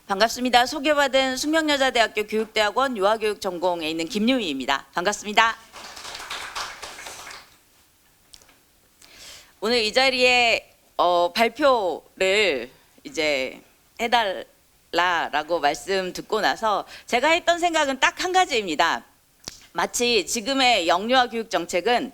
반갑습니다. 소개받은 숙명여자대학교 교육대학원 유아교육 전공에 있는 김유희입니다. 반갑습니다. 오늘 이 자리에 발표를 이제 해달라라고 말씀 듣고 나서 제가 했던 생각은 딱 한 가지입니다. 마치 지금의 영유아 교육 정책은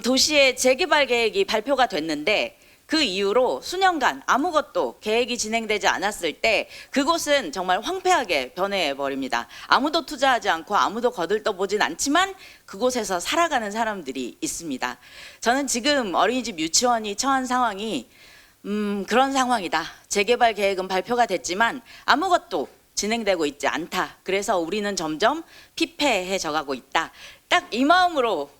도시의 재개발 계획이 발표가 됐는데 그 이후로 수년간 아무것도 계획이 진행되지 않았을 때 그곳은 정말 황폐하게 변해버립니다. 아무도 투자하지 않고 아무도 거들떠보진 않지만 그곳에서 살아가는 사람들이 있습니다. 저는 지금 어린이집 유치원이 처한 상황이 그런 상황이다. 재개발 계획은 발표가 됐지만 아무것도 진행되고 있지 않다. 그래서 우리는 점점 피폐해져 가고 있다. 딱 이 마음으로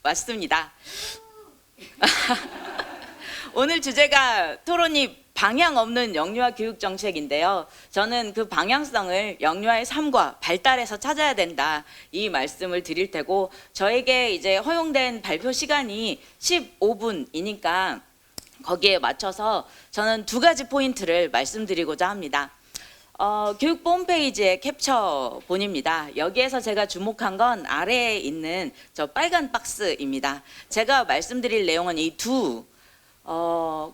왔습니다. 오늘 주제가 토론이 방향 없는 영유아 교육 정책인데요. 저는 그 방향성을 영유아의 삶과 발달에서 찾아야 된다. 이 말씀을 드릴 테고 저에게 이제 허용된 발표 시간이 15분이니까 거기에 맞춰서 저는 두 가지 포인트를 말씀드리고자 합니다. 교육부 홈페이지의 캡처본입니다. 여기에서 제가 주목한 건 아래에 있는 저 빨간 박스입니다. 제가 말씀드릴 내용은 이 두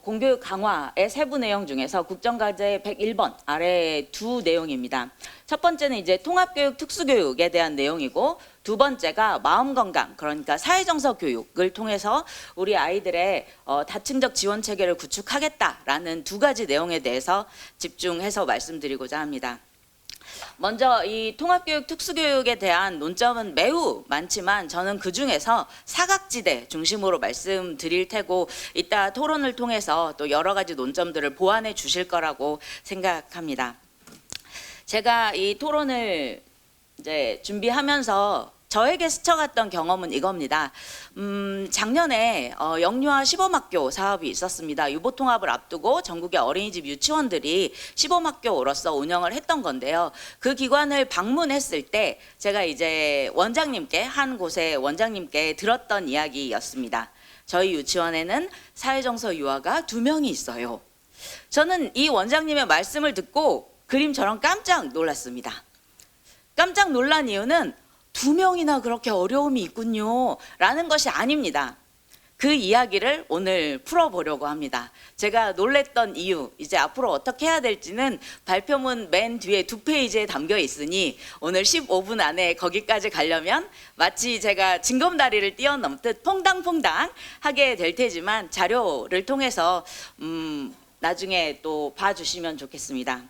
공교육 강화의 세부 내용 중에서 국정과제 101번 아래 두 내용입니다. 첫 번째는 이제 통합교육 특수교육에 대한 내용이고 두 번째가 마음건강, 그러니까 사회정서 교육을 통해서 우리 아이들의 다층적 지원 체계를 구축하겠다라는 두 가지 내용에 대해서 집중해서 말씀드리고자 합니다. 먼저 이 통합교육 특수교육에 대한 논점은 매우 많지만 저는 그중에서 사각지대 중심으로 말씀드릴 테고 이따 토론을 통해서 또 여러 가지 논점들을 보완해 주실 거라고 생각합니다. 제가 이 토론을 이제 준비하면서 저에게 스쳐갔던 경험은 이겁니다. 작년에 영유아 시범학교 사업이 있었습니다. 유보통합을 앞두고 전국의 어린이집 유치원들이 시범학교로서 운영을 했던 건데요. 그 기관을 방문했을 때 제가 이제 원장님께 한 곳의 원장님께 들었던 이야기였습니다. 저희 유치원에는 사회정서 유아가 2명이 있어요. 저는 이 원장님의 말씀을 듣고 그림처럼 깜짝 놀랐습니다. 깜짝 놀란 이유는 2명이나 그렇게 어려움이 있군요 라는 것이 아닙니다. 그 이야기를 오늘 풀어보려고 합니다. 제가 놀랬던 이유, 이제 앞으로 어떻게 해야 될지는 발표문 맨 뒤에 2페이지에 담겨 있으니 오늘 15분 안에 거기까지 가려면 마치 제가 징검다리를 뛰어넘듯 퐁당퐁당 하게 될 테지만 자료를 통해서 나중에 또 봐주시면 좋겠습니다.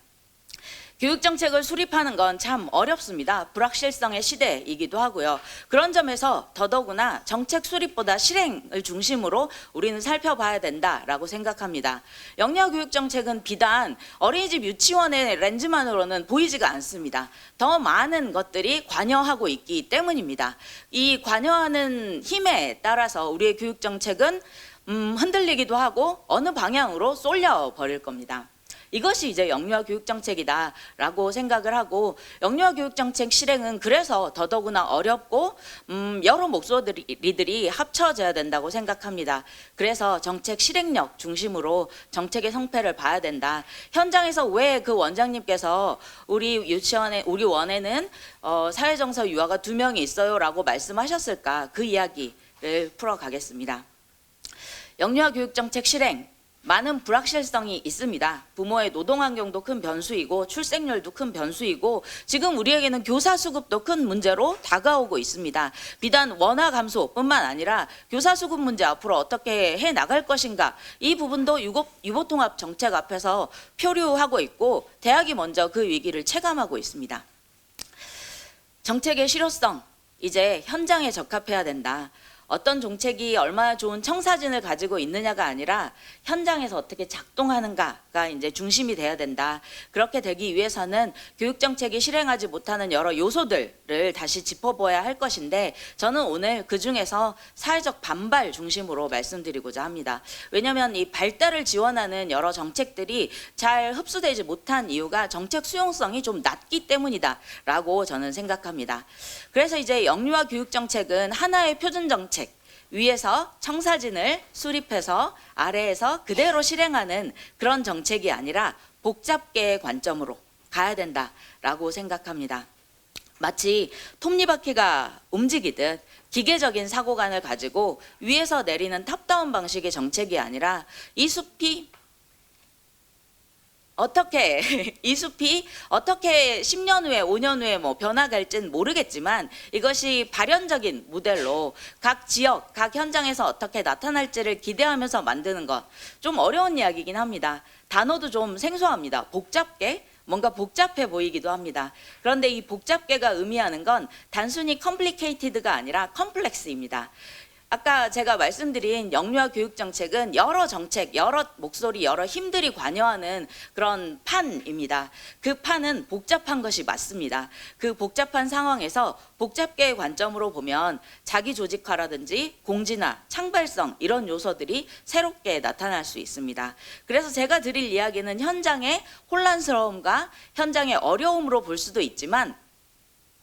교육정책을 수립하는 건 참 어렵습니다. 불확실성의 시대이기도 하고요. 그런 점에서 더더구나 정책 수립보다 실행을 중심으로 우리는 살펴봐야 된다라고 생각합니다. 영유아 교육정책은 비단 어린이집 유치원의 렌즈만으로는 보이지가 않습니다. 더 많은 것들이 관여하고 있기 때문입니다. 이 관여하는 힘에 따라서 우리의 교육정책은 흔들리기도 하고 어느 방향으로 쏠려버릴 겁니다. 이것이 이제 영유아 교육정책이다라고 생각을 하고 영유아 교육정책 실행은 그래서 더더구나 어렵고 여러 목소리들이 합쳐져야 된다고 생각합니다. 그래서 정책 실행력 중심으로 정책의 성패를 봐야 된다. 현장에서 왜 그 원장님께서 우리 유치원에 우리 원에는 사회정서 유아가 2명이 있어요라고 말씀하셨을까? 그 이야기를 풀어가겠습니다. 영유아 교육정책 실행 많은 불확실성이 있습니다. 부모의 노동환경도 큰 변수이고 출생률도 큰 변수이고 지금 우리에게는 교사 수급도 큰 문제로 다가오고 있습니다. 비단 원화 감소뿐만 아니라 교사 수급 문제 앞으로 어떻게 해나갈 것인가 이 부분도 유보통합 정책 앞에서 표류하고 있고 대학이 먼저 그 위기를 체감하고 있습니다. 정책의 실효성 이제 현장에 적합해야 된다. 어떤 정책이 얼마나 좋은 청사진을 가지고 있느냐가 아니라 현장에서 어떻게 작동하는가가 이제 중심이 돼야 된다. 그렇게 되기 위해서는 교육정책이 실행하지 못하는 여러 요소들을 다시 짚어봐야 할 것인데 저는 오늘 그중에서 사회적 반발 중심으로 말씀드리고자 합니다. 왜냐하면 이 발달을 지원하는 여러 정책들이 잘 흡수되지 못한 이유가 정책 수용성이 좀 낮기 때문이다 라고 저는 생각합니다. 그래서 이제 영유아 교육정책은 하나의 표준정책 위에서 청사진을 수립해서 아래에서 그대로 실행하는 그런 정책이 아니라 복잡계의 관점으로 가야 된다라고 생각합니다. 마치 톱니바퀴가 움직이듯 기계적인 사고관을 가지고 위에서 내리는 탑다운 방식의 정책이 아니라 이 숲이 어떻게 10년 후에 5년 후에 뭐 변화갈지는 모르겠지만 이것이 발현적인 모델로 각 지역, 각 현장에서 어떻게 나타날지를 기대하면서 만드는 것 좀 어려운 이야기이긴 합니다. 단어도 좀 생소합니다. 복잡계, 뭔가 복잡해 보이기도 합니다. 그런데 이 복잡계가 의미하는 건 단순히 complicated가 아니라 complex입니다. 아까 제가 말씀드린 영유아 교육 정책은 여러 정책, 여러 목소리, 여러 힘들이 관여하는 그런 판입니다. 그 판은 복잡한 것이 맞습니다. 그 복잡한 상황에서 복잡계의 관점으로 보면 자기 조직화라든지 공진화, 창발성 이런 요소들이 새롭게 나타날 수 있습니다. 그래서 제가 드릴 이야기는 현장의 혼란스러움과 현장의 어려움으로 볼 수도 있지만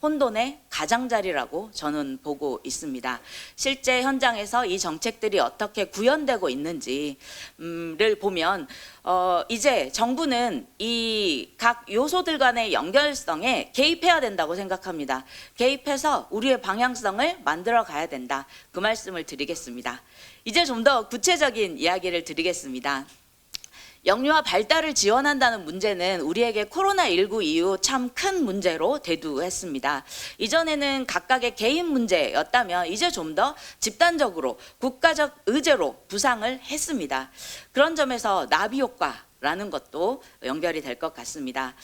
혼돈의 가장자리라고 저는 보고 있습니다. 실제 현장에서 이 정책들이 어떻게 구현되고 있는지를 보면 이제 정부는 이 각 요소들 간의 연결성에 개입해야 된다고 생각합니다. 개입해서 우리의 방향성을 만들어 가야 된다. 그 말씀을 드리겠습니다. 이제 좀 더 구체적인 이야기를 드리겠습니다. 영유아 발달을 지원한다는 문제는 우리에게 코로나19 이후 참 큰 문제로 대두했습니다. 이전에는 각각의 개인 문제였다면 이제 좀 더 집단적으로 국가적 의제로 부상을 했습니다. 그런 점에서 나비 효과라는 것도 연결이 될 것 같습니다.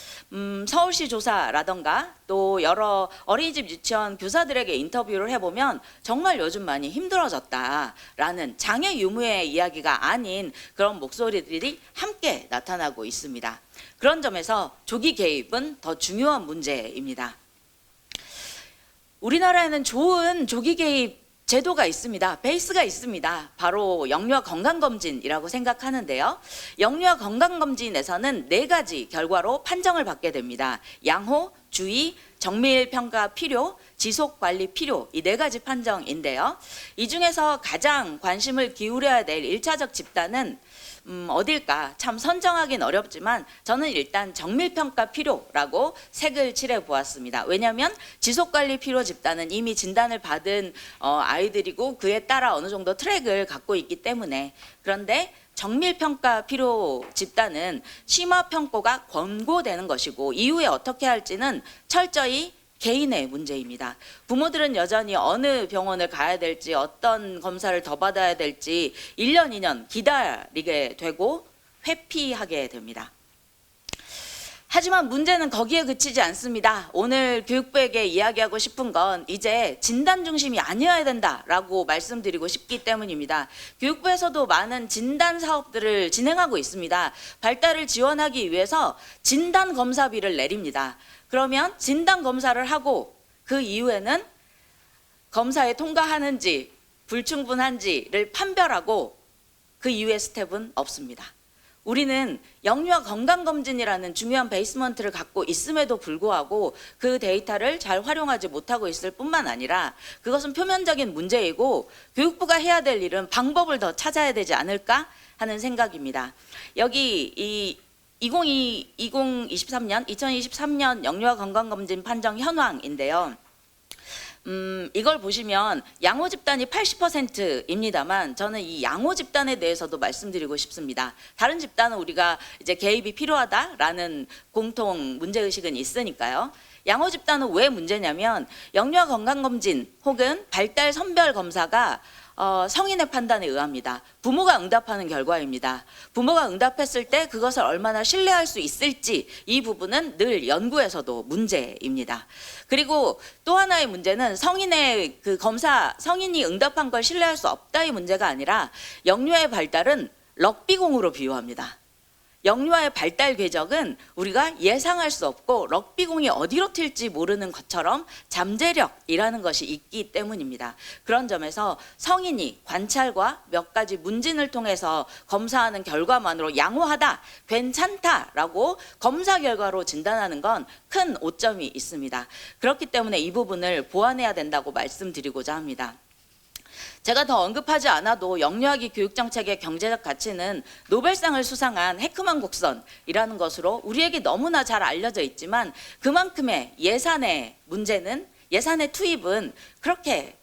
서울시 조사라던가 또 여러 어린이집 유치원 교사들에게 인터뷰를 해보면 정말 요즘 많이 힘들어졌다라는 장애 유무의 이야기가 아닌 그런 목소리들이 함께 나타나고 있습니다. 그런 점에서 조기 개입은 더 중요한 문제입니다. 우리나라에는 좋은 조기 개입 제도가 있습니다. 베이스가 있습니다. 바로 영유아 건강검진이라고 생각하는데요. 영유아 건강검진에서는 4가지 결과로 판정을 받게 됩니다. 양호, 주의, 정밀평가 필요, 지속관리 필요 이 4가지 판정인데요. 이 중에서 가장 관심을 기울여야 될 1차적 집단은 어딜까? 참 선정하긴 어렵지만 저는 일단 정밀평가 필요라고 색을 칠해 보았습니다. 왜냐하면 지속관리 필요 집단은 이미 진단을 받은 아이들이고 그에 따라 어느 정도 트랙을 갖고 있기 때문에. 그런데 정밀평가 필요 집단은 심화평가가 권고되는 것이고 이후에 어떻게 할지는 철저히 개인의 문제입니다. 부모들은 여전히 어느 병원을 가야 될지 어떤 검사를 더 받아야 될지 1년, 2년 기다리게 되고 회피하게 됩니다. 하지만 문제는 거기에 그치지 않습니다. 오늘 교육부에게 이야기하고 싶은 건 이제 진단 중심이 아니어야 된다라고 말씀드리고 싶기 때문입니다. 교육부에서도 많은 진단 사업들을 진행하고 있습니다. 발달을 지원하기 위해서 진단 검사비를 내립니다. 그러면 진단 검사를 하고 그 이후에는 검사에 통과하는지 불충분한지를 판별하고 그 이후의 스텝은 없습니다. 우리는 영유아 건강검진이라는 중요한 베이스먼트를 갖고 있음에도 불구하고 그 데이터를 잘 활용하지 못하고 있을 뿐만 아니라 그것은 표면적인 문제이고 교육부가 해야 될 일은 방법을 더 찾아야 되지 않을까 하는 생각입니다. 여기 2023년 영유아 건강검진 판정 현황인데요. 이걸 보시면 양호 집단이 80%입니다만 저는 이 양호 집단에 대해서도 말씀드리고 싶습니다. 다른 집단은 우리가 이제 개입이 필요하다라는 공통 문제의식은 있으니까요. 양호 집단은 왜 문제냐면 영유아 건강검진 혹은 발달 선별 검사가 성인의 판단에 의합니다. 부모가 응답하는 결과입니다. 부모가 응답했을 때 그것을 얼마나 신뢰할 수 있을지 이 부분은 늘 연구에서도 문제입니다. 그리고 또 하나의 문제는 성인의 그 검사, 성인이 응답한 걸 신뢰할 수 없다의 문제가 아니라 영유아의 발달은 럭비공으로 비유합니다. 영유아의 발달 궤적은 우리가 예상할 수 없고 럭비공이 어디로 튈지 모르는 것처럼 잠재력이라는 것이 있기 때문입니다. 그런 점에서 성인이 관찰과 몇 가지 문진을 통해서 검사하는 결과만으로 양호하다, 괜찮다라고 검사 결과로 진단하는 건 큰 오점이 있습니다. 그렇기 때문에 이 부분을 보완해야 된다고 말씀드리고자 합니다. 제가 더 언급하지 않아도 영유아기 교육정책의 경제적 가치는 노벨상을 수상한 헤크만 곡선이라는 것으로 우리에게 너무나 잘 알려져 있지만, 그만큼의 예산의 문제는, 예산의 투입은 그렇게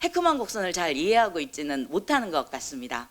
헤크만 곡선을 잘 이해하고 있지는 못하는 것 같습니다.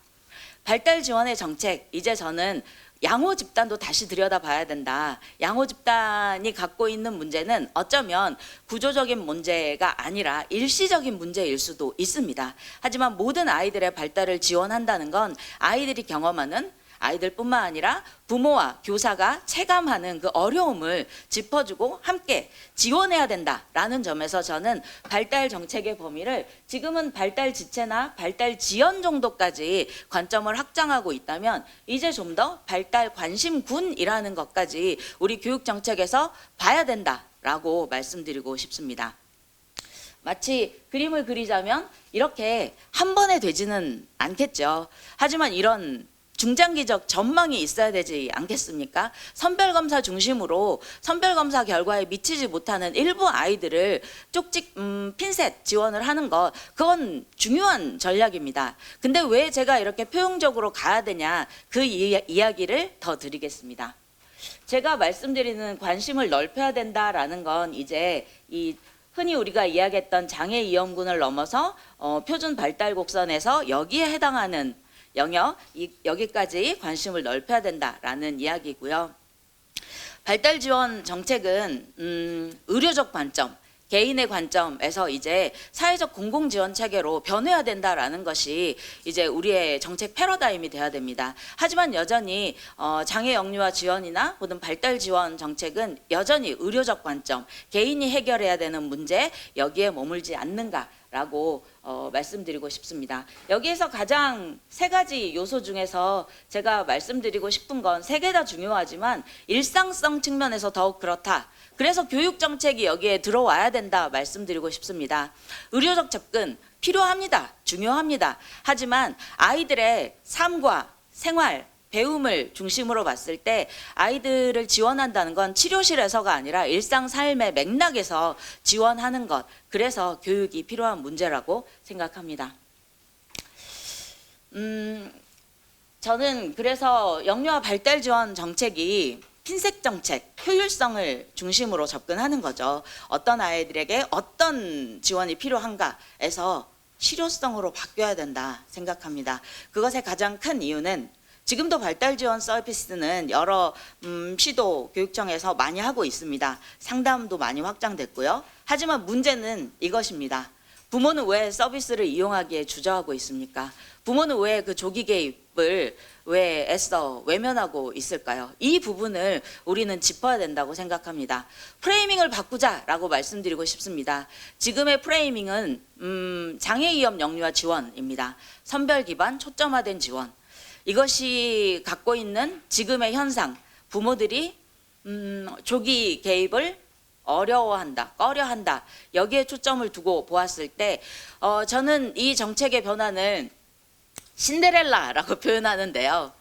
발달 지원의 정책, 이제 저는 양호 집단도 다시 들여다봐야 된다. 양호 집단이 갖고 있는 문제는 어쩌면 구조적인 문제가 아니라 일시적인 문제일 수도 있습니다. 하지만 모든 아이들의 발달을 지원한다는 건 아이들이 경험하는, 아이들뿐만 아니라 부모와 교사가 체감하는 그 어려움을 짚어주고 함께 지원해야 된다라는 점에서 저는 발달 정책의 범위를 지금은 발달 지체나 발달 지연 정도까지 관점을 확장하고 있다면, 이제 좀 더 발달 관심군이라는 것까지 우리 교육 정책에서 봐야 된다라고 말씀드리고 싶습니다. 마치 그림을 그리자면 이렇게 한 번에 되지는 않겠죠. 하지만 이런 중장기적 전망이 있어야 되지 않겠습니까? 선별검사 중심으로 선별검사 결과에 미치지 못하는 일부 아이들을 쪽집 핀셋 지원을 하는 것, 그건 중요한 전략입니다. 근데 왜 제가 이렇게 표용적으로 가야 되냐, 그 이야기를 더 드리겠습니다. 제가 말씀드리는 관심을 넓혀야 된다라는 건 이제 이 흔히 우리가 이야기했던 장애 이용군을 넘어서 표준 발달 곡선에서 여기에 해당하는 영역, 여기까지 관심을 넓혀야 된다라는 이야기고요. 발달 지원 정책은 의료적 관점, 개인의 관점에서 이제 사회적 공공 지원 체계로 변해야 된다라는 것이 이제 우리의 정책 패러다임이 돼야 됩니다. 하지만 여전히 장애 영유아 지원이나 혹은 발달 지원 정책은 여전히 의료적 관점, 개인이 해결해야 되는 문제, 여기에 머물지 않는가라고 말씀드리고 싶습니다. 여기에서 가장 세 가지 요소 중에서 제가 말씀드리고 싶은 건 세 개 다 중요하지만 일상성 측면에서 더욱 그렇다. 그래서 교육 정책이 여기에 들어와야 된다 말씀드리고 싶습니다. 의료적 접근 필요합니다. 중요합니다. 하지만 아이들의 삶과 생활, 배움을 중심으로 봤을 때 아이들을 지원한다는 건 치료실에서가 아니라 일상 삶의 맥락에서 지원하는 것, 그래서 교육이 필요한 문제라고 생각합니다. 저는 그래서 영유아 발달 지원 정책이 핀셋 정책, 효율성을 중심으로 접근하는 거죠. 어떤 아이들에게 어떤 지원이 필요한가에서 실효성으로 바뀌어야 된다 생각합니다. 그것의 가장 큰 이유는 지금도 발달 지원 서비스는 여러 시도 교육청에서 많이 하고 있습니다. 상담도 많이 확장됐고요. 하지만 문제는 이것입니다. 부모는 왜 서비스를 이용하기에 주저하고 있습니까? 부모는 왜 그 조기 개입을 왜 애써 외면하고 있을까요? 이 부분을 우리는 짚어야 된다고 생각합니다. 프레이밍을 바꾸자라고 말씀드리고 싶습니다. 지금의 프레이밍은 장애위험 영유아 지원입니다. 선별 기반 초점화된 지원. 이것이 갖고 있는 지금의 현상, 부모들이 조기 개입을 어려워한다, 꺼려한다, 여기에 초점을 두고 보았을 때 저는 이 정책의 변화는 신데렐라라고 표현하는데요.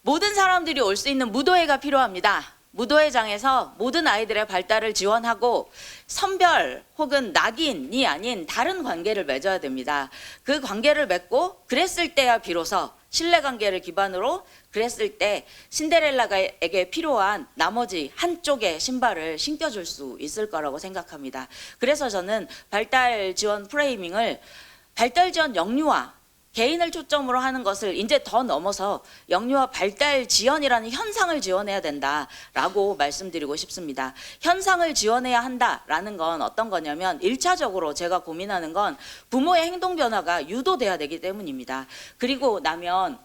모든 사람들이 올 수 있는 무도회가 필요합니다. 무도회장에서 모든 아이들의 발달을 지원하고 선별 혹은 낙인이 아닌 다른 관계를 맺어야 됩니다. 그 관계를 맺고 그랬을 때야 비로소 신뢰관계를 기반으로 그랬을 때 신데렐라에게 필요한 나머지 한쪽의 신발을 신겨줄 수 있을 거라고 생각합니다. 그래서 저는 발달 지원 프레이밍을 발달 지원 영유아 개인을 초점으로 하는 것을 이제 더 넘어서 영유아 발달 지연이라는 현상을 지원해야 된다라고 말씀드리고 싶습니다. 현상을 지원해야 한다라는 건 어떤 거냐면 1차적으로 제가 고민하는 건 부모의 행동 변화가 유도돼야 되기 때문입니다. 그리고 나면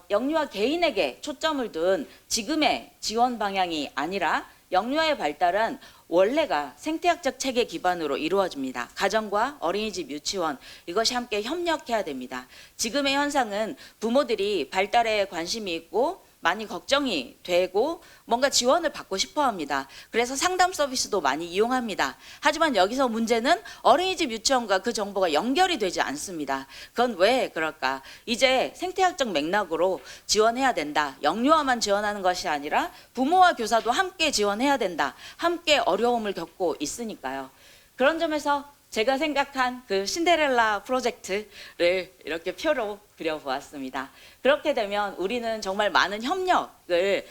영유아 개인에게 초점을 둔 지금의 지원 방향이 아니라 영유아의 발달은 원래가 생태학적 체계 기반으로 이루어집니다. 가정과 어린이집, 유치원 이것이 함께 협력해야 됩니다. 지금의 현상은 부모들이 발달에 관심이 있고 많이 걱정이 되고 뭔가 지원을 받고 싶어 합니다. 그래서 상담 서비스도 많이 이용합니다. 하지만 여기서 문제는 어린이집, 유치원과 그 정보가 연결이 되지 않습니다. 그건 왜 그럴까? 이제 생태학적 맥락으로 지원해야 된다. 영유아만 지원하는 것이 아니라 부모와 교사도 함께 지원해야 된다. 함께 어려움을 겪고 있으니까요. 그런 점에서 제가 생각한 그 신데렐라 프로젝트를 이렇게 표로 그려보았습니다. 그렇게 되면 우리는 정말 많은 협력을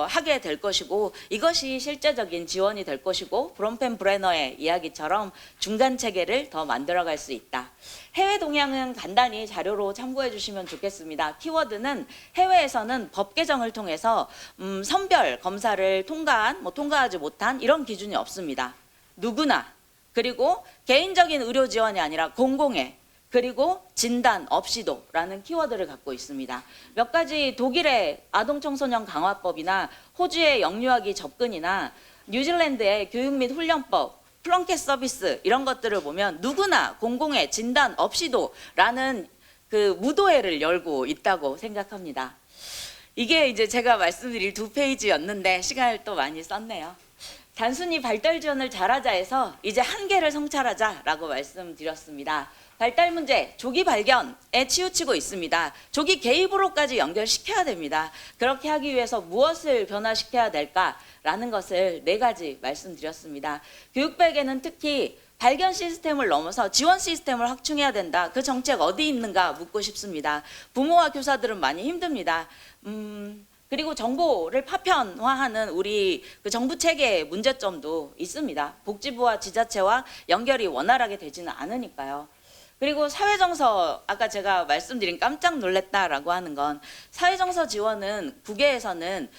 하게 될 것이고 이것이 실제적인 지원이 될 것이고 브롬펜 브레너의 이야기처럼 중간 체계를 더 만들어갈 수 있다. 해외 동향은 간단히 자료로 참고해 주시면 좋겠습니다. 키워드는 해외에서는 법 개정을 통해서 선별 검사를 통과한, 통과하지 못한 이런 기준이 없습니다. 누구나 그리고 개인적인 의료 지원이 아니라 공공의 그리고 진단 없이도라는 키워드를 갖고 있습니다. 몇 가지 독일의 아동청소년 강화법이나 호주의 영유아기 접근이나 뉴질랜드의 교육 및 훈련법, 플런켓 서비스 이런 것들을 보면 누구나 공공의 진단 없이도라는 그 무도회를 열고 있다고 생각합니다. 이게 이제 제가 말씀드릴 2페이지였는데 시간을 또 많이 썼네요. 단순히 발달 지원을 잘하자 해서 이제 한계를 성찰하자라고 말씀드렸습니다. 발달 문제, 조기 발견에 치우치고 있습니다. 조기 개입으로까지 연결시켜야 됩니다. 그렇게 하기 위해서 무엇을 변화시켜야 될까라는 것을 4가지 말씀드렸습니다. 교육부에게는 특히 발견 시스템을 넘어서 지원 시스템을 확충해야 된다. 그 정책 어디 있는가 묻고 싶습니다. 부모와 교사들은 많이 힘듭니다. 그리고 정보를 파편화하는 우리 그 정부 체계의 문제점도 있습니다. 복지부와 지자체와 연결이 원활하게 되지는 않으니까요. 그리고 사회정서, 아까 제가 말씀드린 깜짝 놀랐다라고 하는 건 사회정서 지원은 국외에서는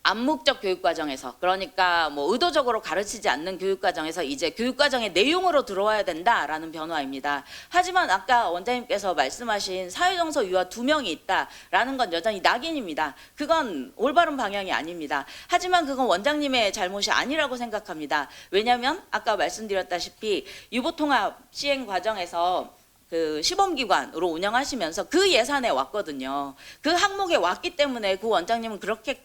암묵적 교육과정에서, 그러니까 의도적으로 가르치지 않는 교육과정에서 이제 교육과정의 내용으로 들어와야 된다라는 변화입니다. 하지만 아까 원장님께서 말씀하신 사회정서 유아 2명이 있다라는 건 여전히 낙인입니다. 그건 올바른 방향이 아닙니다. 하지만 그건 원장님의 잘못이 아니라고 생각합니다. 왜냐하면 아까 말씀드렸다시피 유보통합 시행 과정에서 그 시범기관으로 운영하시면서 그 예산에 왔거든요. 그 항목에 왔기 때문에 그 원장님은 그렇게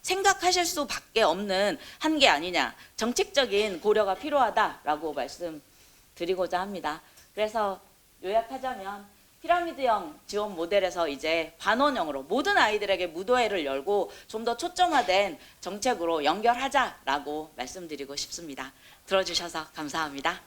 생각하실 수밖에 없는 한계 아니냐. 정책적인 고려가 필요하다라고 말씀드리고자 합니다. 그래서 요약하자면 피라미드형 지원 모델에서 이제 반원형으로 모든 아이들에게 무도회를 열고 좀 더 초점화된 정책으로 연결하자라고 말씀드리고 싶습니다. 들어주셔서 감사합니다.